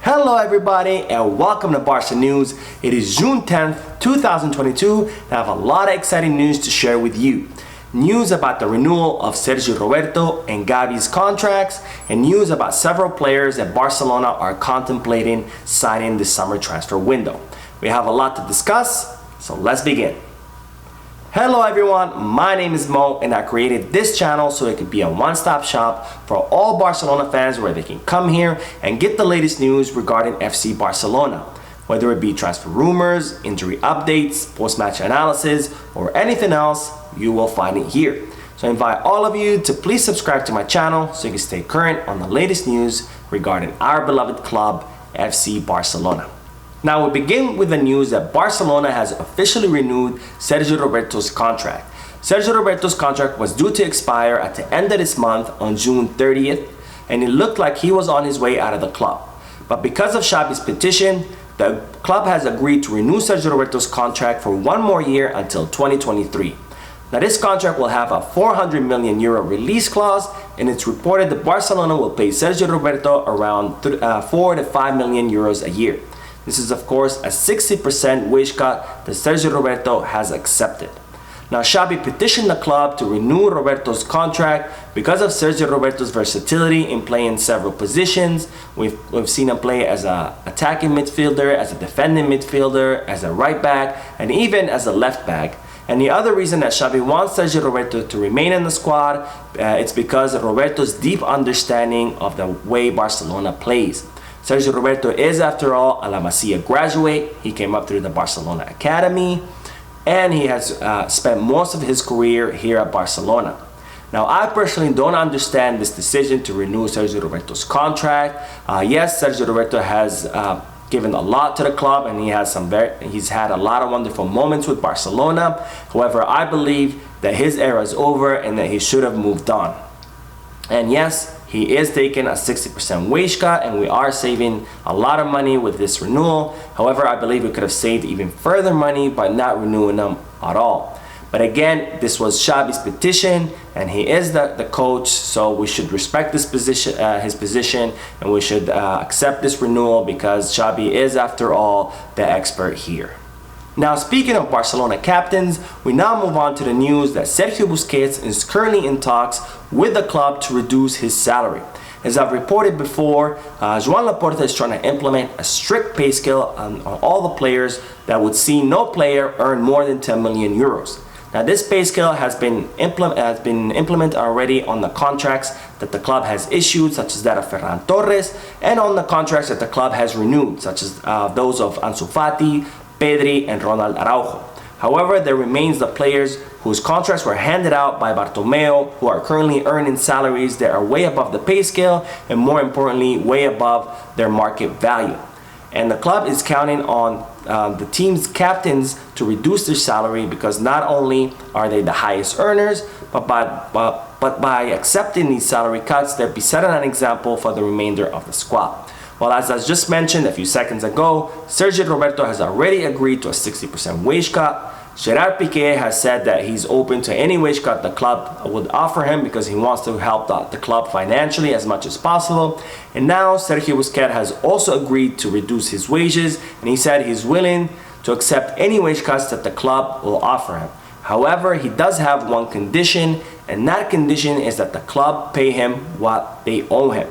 Hello everybody and welcome to Barca News. It is June 10th, 2022 and I have a lot of exciting news to share with you. News about the renewal of Sergio Roberto and Gavi's contracts, and news about several players that Barcelona are contemplating signing this summer transfer window. We have a lot to discuss, so let's begin. Hello everyone, my name is Mo and I created this channel so it could be a one-stop shop for all Barcelona fans where they can come here and get the latest news regarding FC Barcelona. Whether it be transfer rumors, injury updates, post-match analysis, or anything else, you will find it here. So I invite all of you to please subscribe to my channel so you can stay current on the latest news regarding our beloved club, FC Barcelona. Now we begin with the news that Barcelona has officially renewed Sergio Roberto's contract. Sergio Roberto's contract was due to expire at the end of this month on June 30th, and it looked like he was on his way out of the club. But because of Xavi's petition, the club has agreed to renew Sergio Roberto's contract for one more year until 2023. Now this contract will have a 400 million euro release clause, and it's reported that Barcelona will pay Sergio Roberto around 4 to 5 million euros a year. This is of course a 60% wage cut that Sergio Roberto has accepted. Now Xavi petitioned the club to renew Roberto's contract because of Sergio Roberto's versatility in playing several positions. We've seen him play as an attacking midfielder, as a defending midfielder, as a right back, and even as a left back. And the other reason that Xavi wants Sergio Roberto to remain in the squad, it's because of Roberto's deep understanding of the way Barcelona plays. Sergio Roberto is, after all, a La Masia graduate. He came up through the Barcelona Academy, and he has spent most of his career here at Barcelona. Now, I personally don't understand this decision to renew Sergio Roberto's contract. Yes, Sergio Roberto has given a lot to the club, and he's had a lot of wonderful moments with Barcelona. However, I believe that his era is over and that he should have moved on. And yes, he is taking a 60% wage cut, and we are saving a lot of money with this renewal. However, I believe we could have saved even further money by not renewing them at all. But again, this was Xavi's petition, and he is the coach, so we should respect this position, his position, and we should accept this renewal because Xavi is, after all, the expert here. Now, speaking of Barcelona captains, we now move on to the news that Sergio Busquets is currently in talks with the club to reduce his salary. As I've reported before, Joan Laporta is trying to implement a strict pay scale on all the players that would see no player earn more than 10 million euros. Now, this pay scale has been implemented already on the contracts that the club has issued, such as that of Ferran Torres, and on the contracts that the club has renewed, such as those of Ansu Fati, Pedri, and Ronald Araujo. However, there remains the players whose contracts were handed out by Bartomeu, who are currently earning salaries that are way above the pay scale, and more importantly, way above their market value. And the club is counting on the team's captains to reduce their salary because not only are they the highest earners, but by accepting these salary cuts, they'll be setting an example for the remainder of the squad. Well, as I just mentioned a few seconds ago, Sergio Roberto has already agreed to a 60% wage cut. Gerard Piqué has said that he's open to any wage cut the club would offer him because he wants to help the club financially as much as possible. And now Sergio Busquets has also agreed to reduce his wages, and he said he's willing to accept any wage cuts that the club will offer him. However, he does have one condition, and that condition is that the club pay him what they owe him.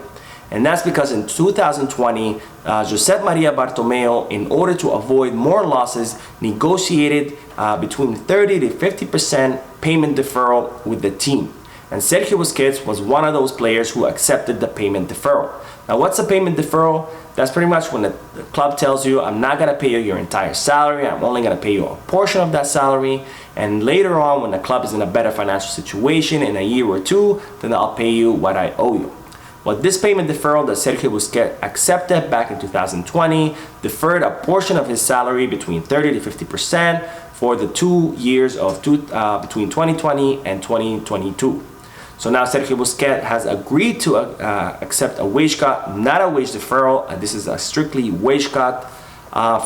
And that's because in 2020, Josep Maria Bartomeu, in order to avoid more losses, negotiated between 30 to 50% payment deferral with the team. And Sergio Busquets was one of those players who accepted the payment deferral. Now, what's a payment deferral? That's pretty much when the club tells you, I'm not going to pay you your entire salary, I'm only going to pay you a portion of that salary. And later on, when the club is in a better financial situation in a year or two, then I'll pay you what I owe you. Well, this payment deferral that Sergio Busquets accepted back in 2020 deferred a portion of his salary between 30 to 50% for the 2 years of between 2020 and 2022. So now Sergio Busquets has agreed to accept a wage cut, not a wage deferral. This is a strictly wage cut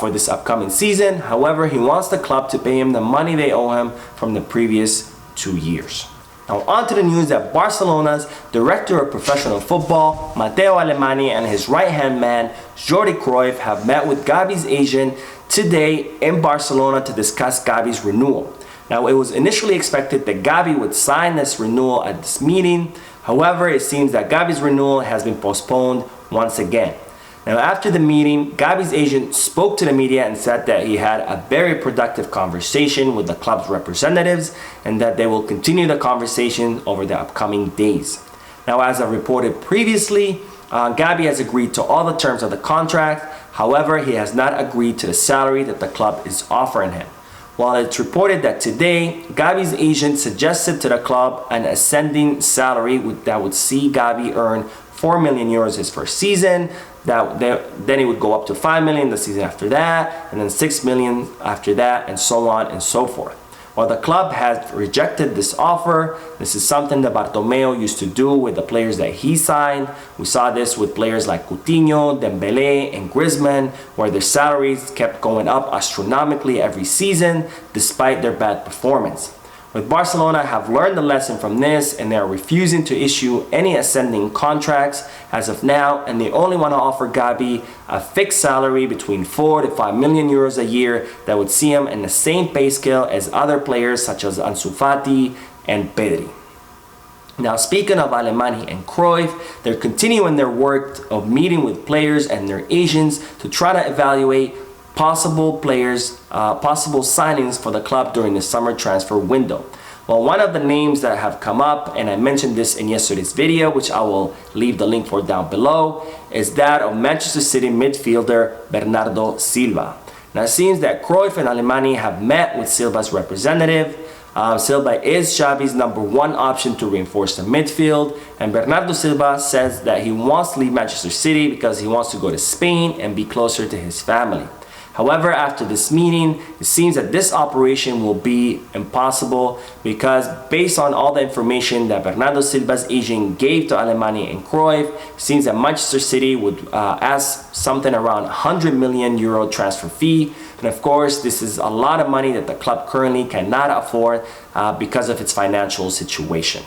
for this upcoming season. However, he wants the club to pay him the money they owe him from the previous 2 years. Now on to the news that Barcelona's director of professional football, Mateo Alemany, and his right-hand man, Jordi Cruyff, have met with Gavi's agent today in Barcelona to discuss Gavi's renewal. Now it was initially expected that Gavi would sign this renewal at this meeting. However, it seems that Gavi's renewal has been postponed once again. Now after the meeting, Gavi's agent spoke to the media and said that he had a very productive conversation with the club's representatives and that they will continue the conversation over the upcoming days. Now, as I reported previously, Gavi has agreed to all the terms of the contract. However, he has not agreed to the salary that the club is offering him. While it's reported that today, Gavi's agent suggested to the club an ascending salary that would see Gavi earn 4 million euros his first season. Then it would go up to 5 million the season after that, and then 6 million after that, and so on and so forth. While the club has rejected this offer, this is something that Bartomeu used to do with the players that he signed. We saw this with players like Coutinho, Dembélé, and Griezmann, where their salaries kept going up astronomically every season despite their bad performance. With Barcelona have learned the lesson from this, and they are refusing to issue any ascending contracts as of now, and they only want to offer Gavi a fixed salary between 4 to 5 million euros a year that would see him in the same pay scale as other players such as Ansu Fati and Pedri. Now, speaking of Alemany and Cruyff, they're continuing their work of meeting with players and their agents to try to evaluate possible signings for the club during the summer transfer window. Well, one of the names that have come up, and I mentioned this in yesterday's video, which I will leave the link for down below, is that of Manchester City midfielder Bernardo Silva. Now, it seems that Cruyff and Alemany have met with Silva's representative. Silva is Xavi's #1 option to reinforce the midfield, and Bernardo Silva says that he wants to leave Manchester City because he wants to go to Spain and be closer to his family. However, after this meeting, it seems that this operation will be impossible because based on all the information that Bernardo Silva's agent gave to Alemany and Cruyff, it seems that Manchester City would ask something around 100 million euro transfer fee. And of course, this is a lot of money that the club currently cannot afford because of its financial situation.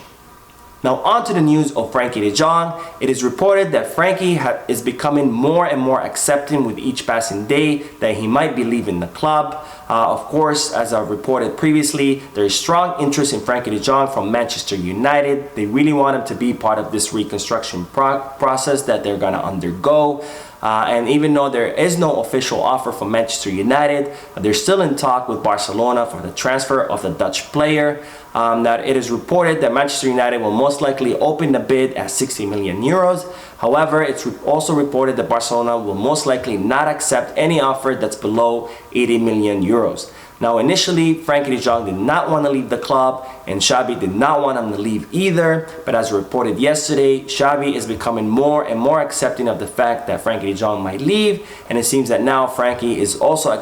Now on to the news of Frenkie de Jong. It is reported that Frenkie is becoming more and more accepting with each passing day that he might be leaving the club. Of course, as I reported previously, there is strong interest in Frenkie de Jong from Manchester United. They really want him to be part of this reconstruction process that they're going to undergo. And even though there is no official offer from Manchester United, they're still in talk with Barcelona for the transfer of the Dutch player. That it is reported that Manchester United will most likely open the bid at 60 million euros. However, it's also reported that Barcelona will most likely not accept any offer that's below 80 million euros. Now, initially, Frenkie de Jong did not want to leave the club, and Xavi did not want him to leave either. But as reported yesterday, Xavi is becoming more and more accepting of the fact that Frenkie de Jong might leave, and it seems that now Frenkie is also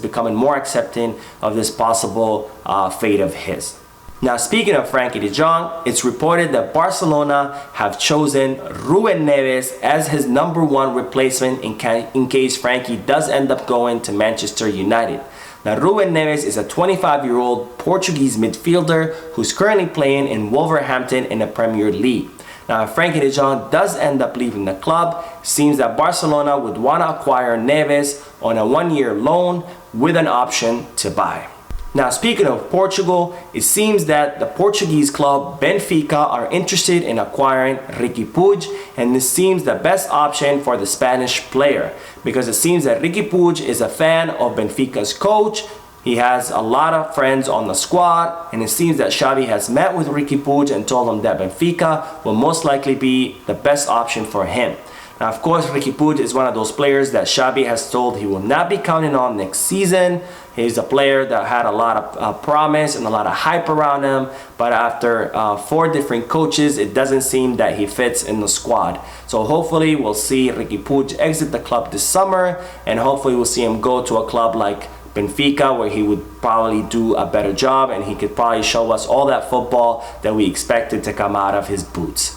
becoming more accepting of this possible fate of his. Now, speaking of Frenkie de Jong, it's reported that Barcelona have chosen Ruben Neves as his #1 replacement in case Frenkie does end up going to Manchester United. Now, Ruben Neves is a 25-year-old Portuguese midfielder who's currently playing in Wolverhampton in the Premier League. Now, if Frenkie de Jong does end up leaving the club, it seems that Barcelona would want to acquire Neves on a 1-year loan with an option to buy. Now, speaking of Portugal, it seems that the Portuguese club Benfica are interested in acquiring Riqui Puig, and this seems the best option for the Spanish player because it seems that Riqui Puig is a fan of Benfica's coach. He has a lot of friends on the squad, and it seems that Xavi has met with Riqui Puig and told him that Benfica will most likely be the best option for him. Now, of course, Riqui Puig is one of those players that Xavi has told he will not be counting on next season. He's a player that had a lot of promise and a lot of hype around him, but after 4 different coaches, it doesn't seem that he fits in the squad. So hopefully we'll see Riqui Puig exit the club this summer, and hopefully we'll see him go to a club like Benfica, where he would probably do a better job and he could probably show us all that football that we expected to come out of his boots.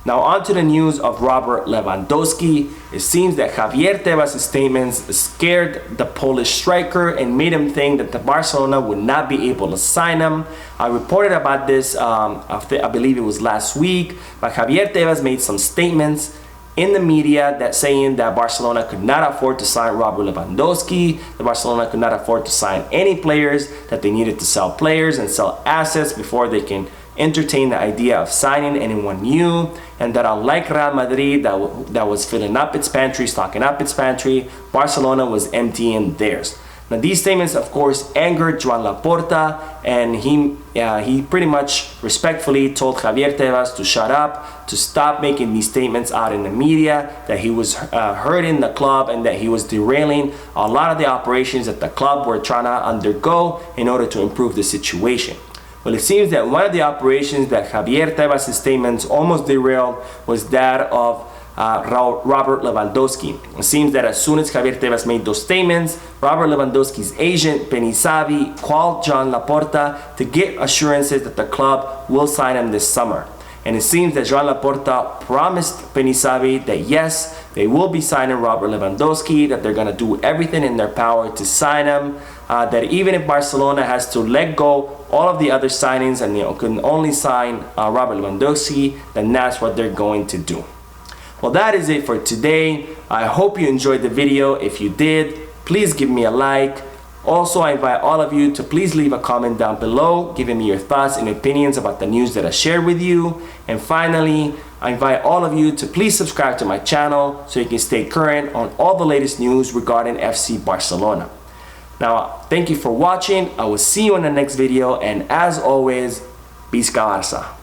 Now on to the news of Robert Lewandowski. It seems that Javier Tebas' statements scared the Polish striker and made him think that the Barcelona would not be able to sign him. I reported about this, I believe it was last week, but Javier Tebas made some statements in the media that saying that Barcelona could not afford to sign Robert Lewandowski, that Barcelona could not afford to sign any players, that they needed to sell players and sell assets before they can entertain the idea of signing anyone new, and that unlike Real Madrid that was filling up its pantry, stocking up its pantry, Barcelona was emptying theirs. Now these statements of course angered Joan Laporta, and he pretty much respectfully told Javier Tebas to shut up, to stop making these statements out in the media, that he was hurting the club and that he was derailing a lot of the operations that the club were trying to undergo in order to improve the situation. Well, it seems that one of the operations that Javier Tebas' statements almost derailed was that of Robert Lewandowski. It seems that as soon as Javier Tebas made those statements, Robert Lewandowski's agent, Benisavi, called Joan Laporta to get assurances that the club will sign him this summer. And it seems that Joan Laporta promised Benisavi that yes, they will be signing Robert Lewandowski, that they're going to do everything in their power to sign him, that even if Barcelona has to let go all of the other signings and they can only sign Robert Lewandowski, then that's what they're going to do. Well, that is it for today. I hope you enjoyed the video. If you did, please give me a like. Also, I invite all of you to please leave a comment down below, giving me your thoughts and opinions about the news that I shared with you. And finally, I invite all of you to please subscribe to my channel so you can stay current on all the latest news regarding FC Barcelona. Now, thank you for watching. I will see you in the next video, and as always, Visca Barça.